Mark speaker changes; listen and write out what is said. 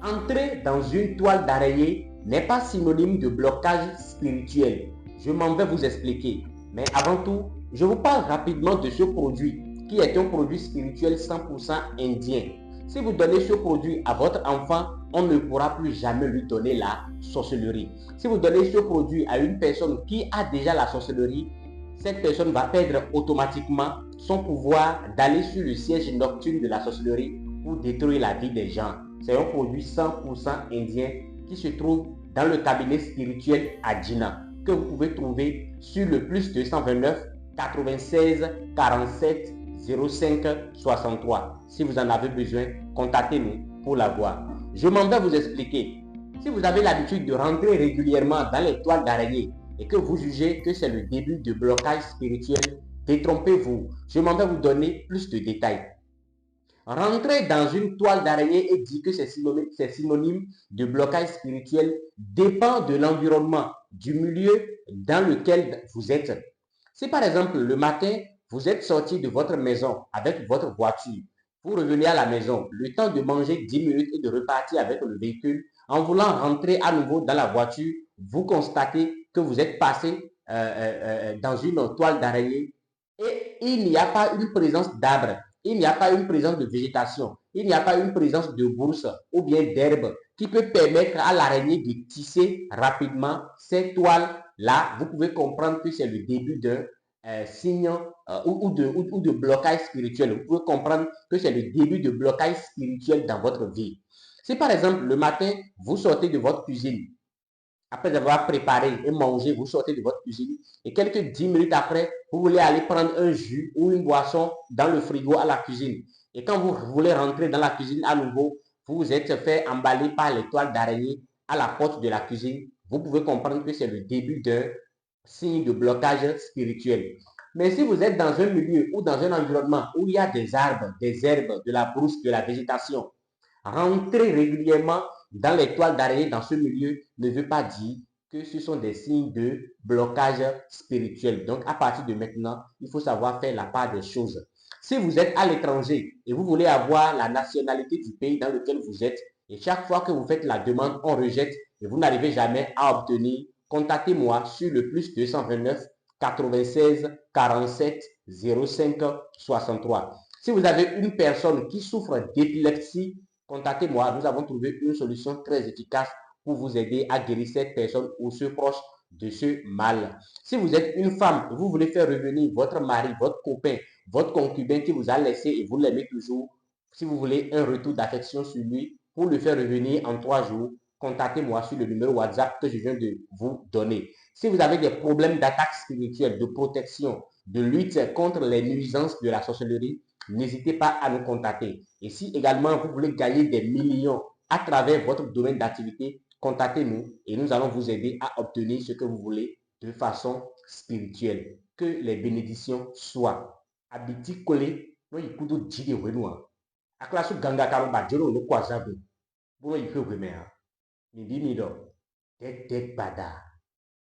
Speaker 1: Entrer dans une toile d'araignée n'est pas synonyme de blocage spirituel. Je m'en vais vous expliquer. Mais avant tout, je vous parle rapidement de ce produit qui est un produit spirituel 100% indien. Si vous donnez ce produit à votre enfant, on ne pourra plus jamais lui donner la sorcellerie. Si vous donnez ce produit à une personne qui a déjà la sorcellerie, cette personne va perdre automatiquement son pouvoir d'aller sur le siège nocturne de la sorcellerie pour détruire la vie des gens. C'est un produit 100% indien qui se trouve dans le cabinet spirituel Adjina, que vous pouvez trouver sur le plus 229 96 47 05 63. Si vous en avez besoin, contactez-nous pour l'avoir. Je m'en vais vous expliquer. Si vous avez l'habitude de rentrer régulièrement dans les toiles d'araignée et que vous jugez que c'est le début de blocage spirituel, détrompez-vous. Je m'en vais vous donner plus de détails. Rentrer dans une toile d'araignée et dire que c'est synonyme de blocage spirituel dépend de l'environnement, du milieu dans lequel vous êtes. Si par exemple le matin, vous êtes sorti de votre maison avec votre voiture, vous revenez à la maison, le temps de manger 10 minutes et de repartir avec le véhicule, en voulant rentrer à nouveau dans la voiture, vous constatez que vous êtes passé dans une toile d'araignée et il n'y a pas une présence d'arbres, il n'y a pas une présence de végétation, il n'y a pas une présence de bourse ou bien d'herbe qui peut permettre à l'araignée de tisser rapidement ces toiles-là. Vous pouvez comprendre que c'est le début d'un signe ou de blocage spirituel. Vous pouvez comprendre que c'est le début de blocage spirituel dans votre vie. Si par exemple le matin, vous sortez de votre cuisine, après avoir préparé et mangé, vous sortez de votre cuisine et quelques 10 minutes après, vous voulez aller prendre un jus ou une boisson dans le frigo à la cuisine. Et quand vous voulez rentrer dans la cuisine à nouveau, vous vous êtes fait emballer par les toiles d'araignée à la porte de la cuisine. Vous pouvez comprendre que c'est le début d'un signe de blocage spirituel. Mais si vous êtes dans un milieu ou dans un environnement où il y a des arbres, des herbes, de la brousse, de la végétation, rentrer régulièrement dans les toiles d'araignée dans ce milieu ne veut pas dire que ce sont des signes de blocage spirituel. Donc, à partir de maintenant, il faut savoir faire la part des choses. Si vous êtes à l'étranger et vous voulez avoir la nationalité du pays dans lequel vous êtes, et chaque fois que vous faites la demande, on rejette et vous n'arrivez jamais à obtenir, contactez-moi sur le plus 229 96 47 05 63. Si vous avez une personne qui souffre d'épilepsie, contactez-moi. Nous avons trouvé une solution très efficace pour vous aider à guérir cette personne ou ceux proches de ce mal. Si vous êtes une femme et vous voulez faire revenir votre mari, votre copain, votre concubin qui vous a laissé et vous l'aimez toujours, si vous voulez un retour d'affection sur lui pour le faire revenir en 3 jours, contactez-moi sur le numéro WhatsApp que je viens de vous donner. Si vous avez des problèmes d'attaque spirituelle, de protection, de lutte contre les nuisances de la sorcellerie, n'hésitez pas à nous contacter. Et si également vous voulez gagner des millions à travers votre domaine d'activité, contactez-nous et nous allons vous aider à obtenir ce que vous voulez de façon spirituelle. Que les bénédictions soient. Abiti Kole, no ikudo jide wenua. Aklasu ganga karamba joro no kwazabu. Bono yike wemea. Nindi nido. Tek tek bada.